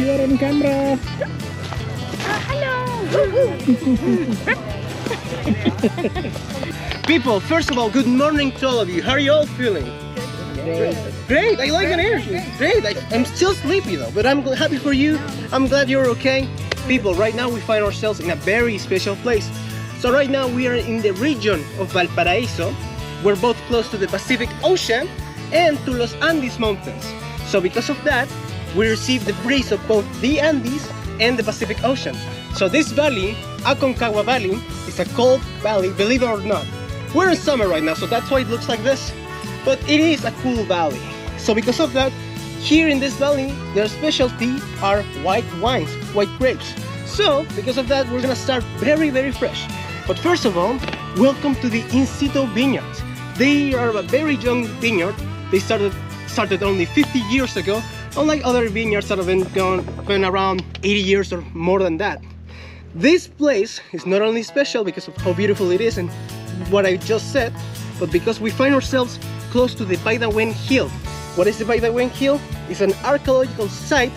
you are on camera. People, first of all, good morning to all of you. How are you all feeling? Great, I like an energy. Great, I'm still sleepy though, but I'm happy for you. I'm glad you're okay. People, right now we find ourselves in a very special place. So right now we are in the region of Valparaíso. We're both close to the Pacific Ocean and to Los Andes Mountains. So because of that, we receive the breeze of both the Andes and the Pacific Ocean. So this valley, Aconcagua Valley, is a cold valley, believe it or not. We're in summer right now, so that's why it looks like this. But it is a cool valley. So because of that, here in this valley, their specialty are white wines, white grapes. So because of that, we're gonna start very, very fresh. But first of all, welcome to the In-Situ Vineyards. They are a very young vineyard. They started only 50 years ago, unlike other vineyards that have been around 80 years or more than that. This place is not only special because of how beautiful it is and what I just said, but because we find ourselves close to the Paidawen Hill. What is the Paidawen Hill? It's an archaeological site.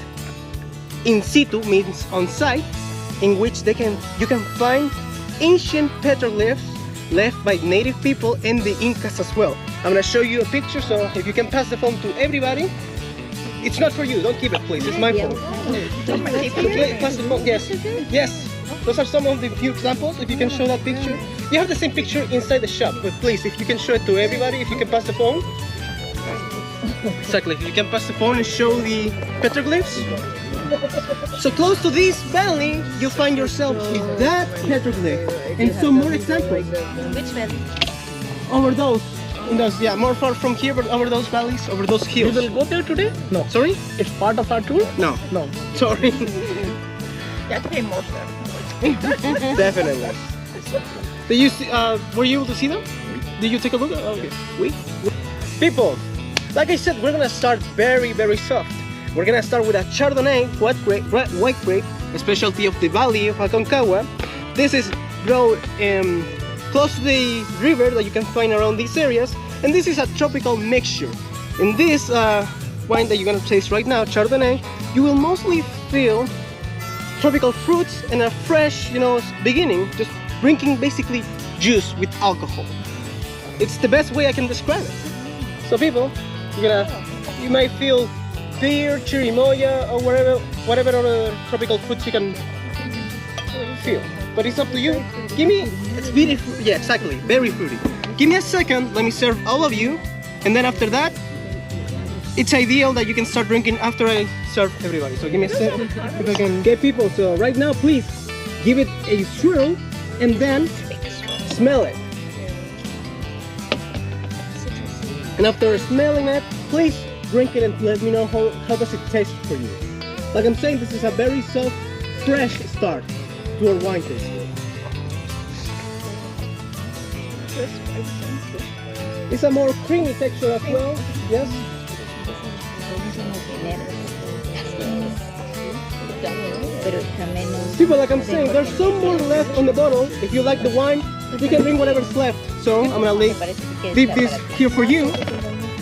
In situ means on site, in which you can find ancient petroglyphs left by native people and the Incas as well. I'm gonna show you a picture, so if you can pass the phone to everybody. It's not for you, don't keep it please, it's my phone. Pass the phone, yes. Yes, those are some of the few examples. If you can show that picture. You have the same picture inside the shop, but please, if you can show it to everybody, if you can pass the phone. Exactly, if you can pass the phone and show the petroglyphs. So close to this valley, you find yourself with that petroglyph and some more examples. Which valley? Over those, yeah, more far from here, but over those valleys, over those hills. You will go there today? No. Sorry? It's part of our tour? No. No. Sorry. That came more. Definitely. Did you see, were you able to see them? Did you take a look? Oh, okay. People, like I said, we're gonna start very, very soft. We're gonna start with a Chardonnay white grape, a specialty of the valley of Aconcagua. This is grown close to the river that you can find around these areas, and this is a tropical mixture. In this wine that you're gonna taste right now, Chardonnay, you will mostly feel tropical fruits and a fresh, beginning, just drinking basically juice with alcohol. It's the best way I can describe it. So people, you might feel pear, chirimoya, or whatever other tropical fruits you can feel. But it's up to you. It's very fruity. Yeah, exactly, very fruity. Give me a second, let me serve all of you, and then after that, it's ideal that you can start drinking after I serve everybody. So give me a second if I can get people. So right now, please give it a swirl and then smell it. And after smelling it, please drink it and let me know how does it taste for you. Like I'm saying, this is a very soft, fresh start to our wine tasting. It's a more creamy texture as well, yes? People, like I'm saying, there's some more left on the bottle. If you like the wine, you can drink whatever's left. So I'm gonna leave this here for you.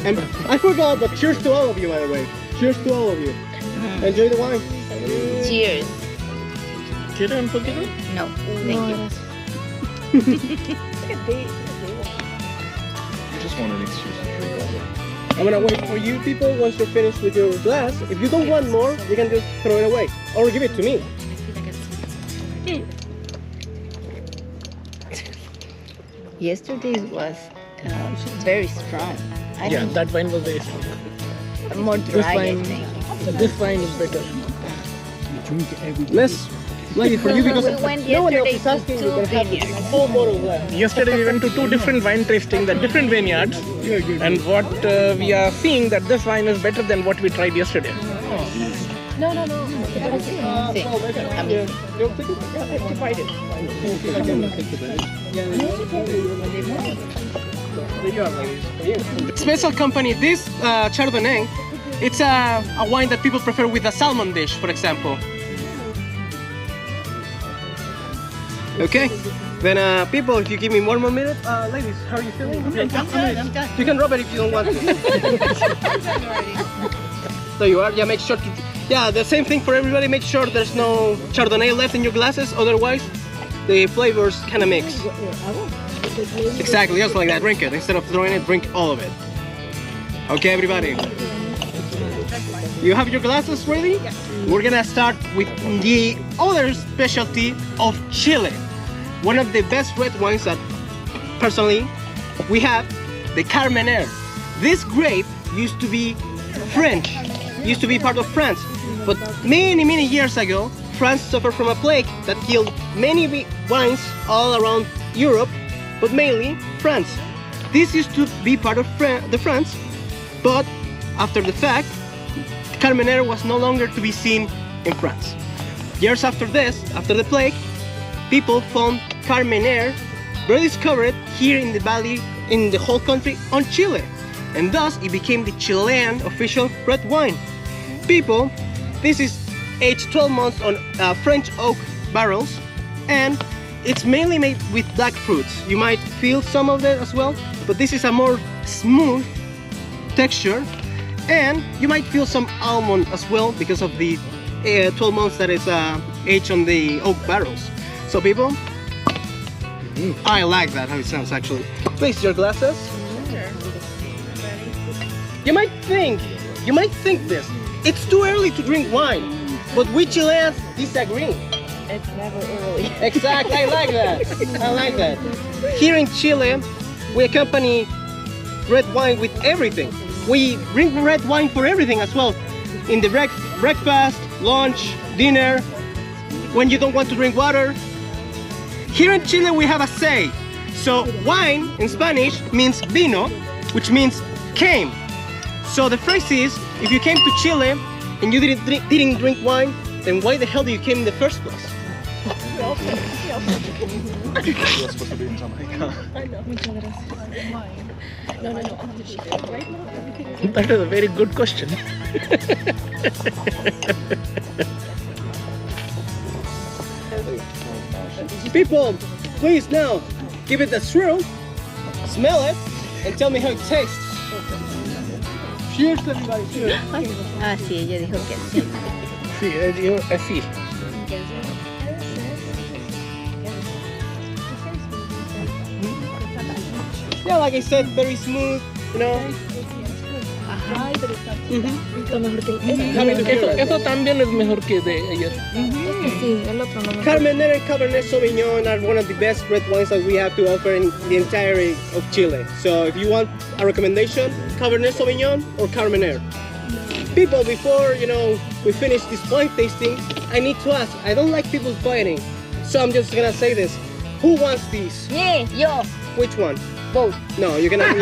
And I forgot, but cheers to all of you, by the way. Cheers to all of you. Enjoy the wine. Cheers. ¿Quieren un poquito? No, thank you. I just want an excuse to drink all that. I'm gonna wait for you people once you're finished with your glass. If you don't want more, you can just throw it away. Or give it to me. Yesterday's was very strong. Yeah, that wine was very strong. More dry, I think. This wine is better. Let's light it for you because We went no one else yesterday is asking. to You can have vineyards. a whole bottle left. Yesterday we went to two different wine tastings at different vineyards, and what we are seeing that this wine is better than what we tried yesterday. No. You'll take it? I have to fight it. Special company, this Chardonnay, it's a wine that people prefer with a salmon dish, for example. Okay, then people, if you give me one more minute, ladies, how are you feeling? I'm done. You can rub it if you don't want to. There you are. Yeah, make sure Yeah, the same thing for everybody. Make sure there's no Chardonnay left in your glasses, otherwise the flavors kind of mix. Exactly, just like that. Drink it. Instead of throwing it, drink all of it. Okay, everybody. You have your glasses ready? Yes. We're gonna start with the other specialty of Chile. One of the best red wines that, personally, we have, the Carmener. This grape used to be French, used to be part of France. But many years ago, France suffered from a plague that killed many wines all around Europe, but mainly France. This used to be part of France, but after the fact, Carmener was no longer to be seen in France. Years after this, after the plague, people found Carmener rediscovered here in the valley, in the whole country, on Chile. And thus, it became the Chilean official red wine. People, this is aged 12 months on French oak barrels, and it's mainly made with black fruits. You might feel some of that as well, but this is a more smooth texture, and you might feel some almond as well because of the 12 months that is aged on the oak barrels. So people, I like that, how it sounds actually. Place your glasses. You might think this, it's too early to drink wine, but we Chileans disagree. It's never early. Exactly, I like that. I like that. Here in Chile, we accompany red wine with everything. We drink red wine for everything as well. In the breakfast, lunch, dinner, when you don't want to drink water. Here in Chile we have a say. So wine in Spanish means vino, which means came. So the phrase is, if you came to Chile and you didn't drink wine, then why the hell did you came in the first place? You're supposed to be in Jamaica. I know. No. That is a very good question. People, please now give it a swirl, smell it, and tell me how it tastes. Cheers, everybody. Cheers. Ah, sí, ella dijo que sí. Sí, así. Yeah, like I said, very smooth, you know. Eso también es mejor que de ayer. Sí, el otro no me Carmener and Cabernet Sauvignon are one of the best red wines that we have to offer in the entirety of Chile. So if you want a recommendation, Cabernet Sauvignon or Carmener. People, before we finish this wine tasting, I need to ask. I don't like people fighting, so I'm just gonna say this: who wants these? Yeah, yo. Which one? Both. No, you're gonna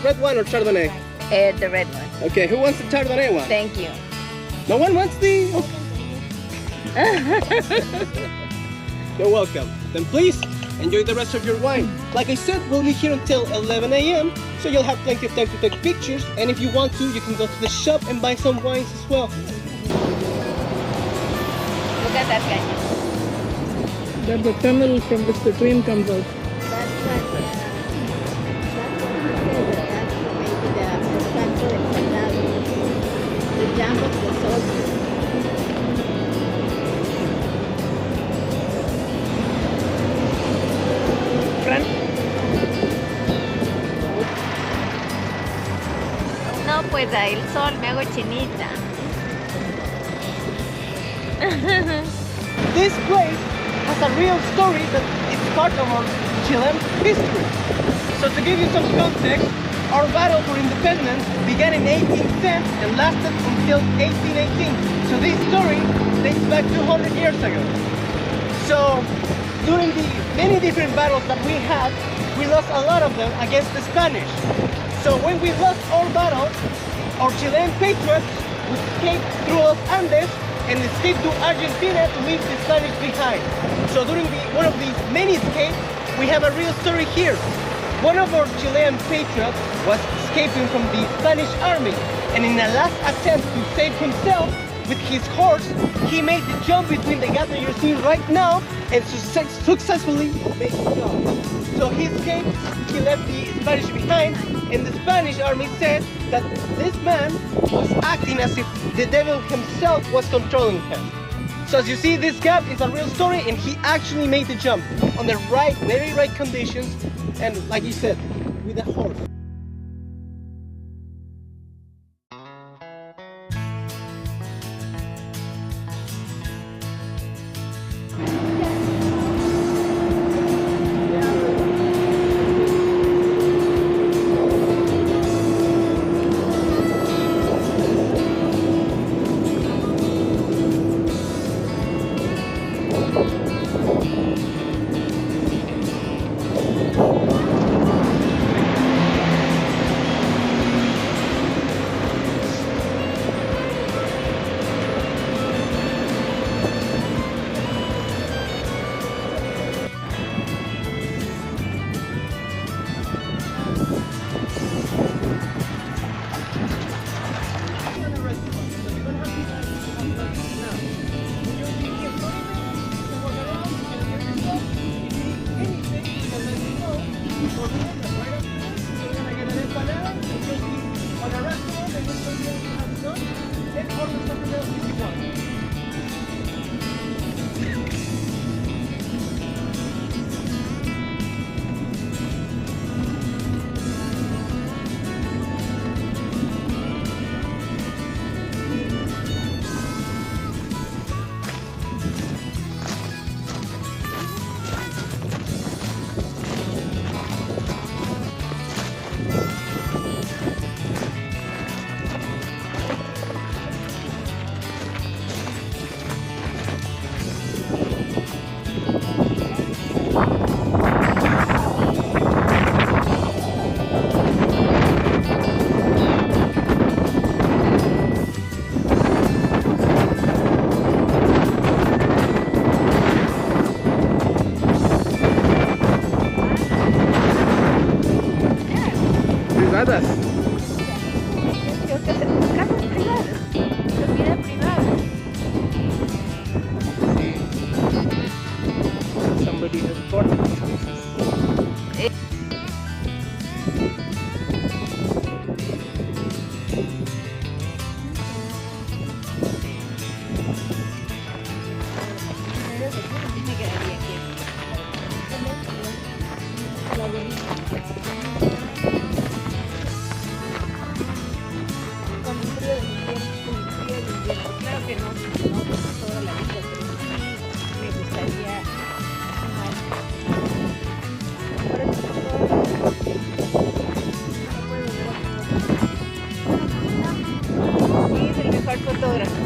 red wine or Chardonnay? The red one. Okay, who wants the Chardonnay one? Thank you. No one wants the... You're welcome. Then please, enjoy the rest of your wine. Like I said, we'll be here until 11 a.m. So you'll have plenty of time to take pictures. And if you want to, you can go to the shop and buy some wines as well. Look at that guy. That's the tunnel from which the train comes out. That's what he said. Maybe the Santiago, the jump of the soldiers. No, pues el sol me hago chinita. This place has a real story that it's part of our Chilean history. So to give you some context, our battle for independence began in 1810 and lasted until 1818. So this story dates back 200 years ago. So during the many different battles that we had, we lost a lot of them against the Spanish. So when we lost our battle, our Chilean patriots escaped through Los Andes and escaped to Argentina to leave the Spanish behind. So during one of these many escapes, we have a real story here. One of our Chilean patriots was escaping from the Spanish army, and in a last attempt to save himself, with his horse, he made the jump between the gap that you're seeing right now and successfully made the jump. So he escaped, he left the Spanish behind, and the Spanish army said that this man was acting as if the devil himself was controlling him. So as you see, this gap is a real story, and he actually made the jump on the right, very right conditions, and like you said, with a horse. Privadas. Carros privados, propiedad privada. Somebody has bought these houses. Me quedaría aquí. La abuelita. Con el frío del invierno, claro que no toda la vida, pero sí me gustaría ahora sí es el mejor fotógrafo.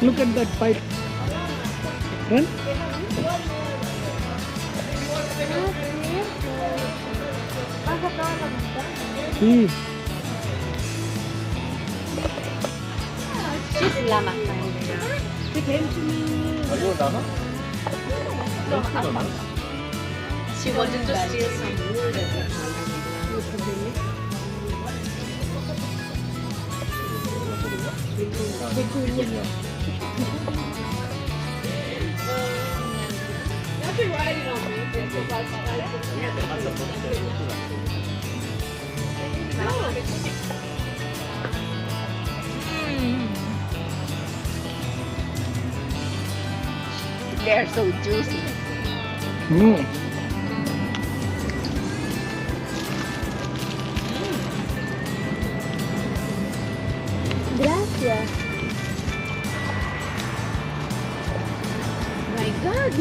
Look at that pipe. Run. Sí. She's llama. She wanted to steal some wood. They're so juicy. Mm. Gracias. My God.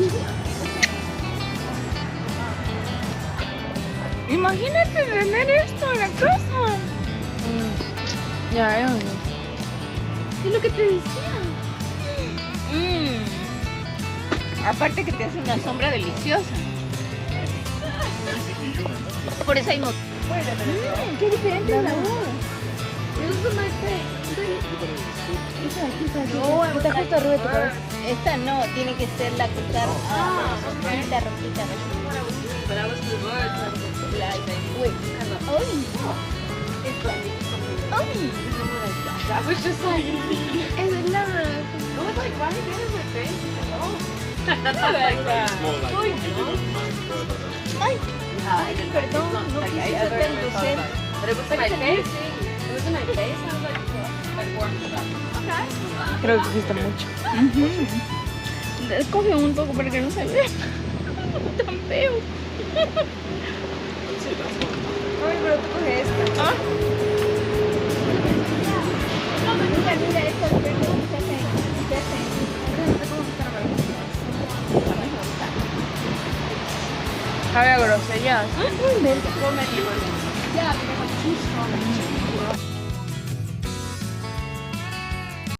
Imagínate tener esto en la casa. Ya, es lo que te decía. Aparte que te hace una sombra deliciosa. Por eso hay qué diferente es la uva. No, está justo arriba de tu cabeza. Esta no, tiene que ser la que está rojita, rojita. Wait. That was just like, es verdad. I was like, why did it my face? Ay, perdón, no quise hacerte el dulce. But it was in my face. It was in my face. I was like, okay. Creo que hiciste mucho. Escoge un poco para que no se vea tan feo. Ay, pero tú coges esta. ¿Ah? Mira, esto es verde, se hace. Sabe a grosellas. Ya, pero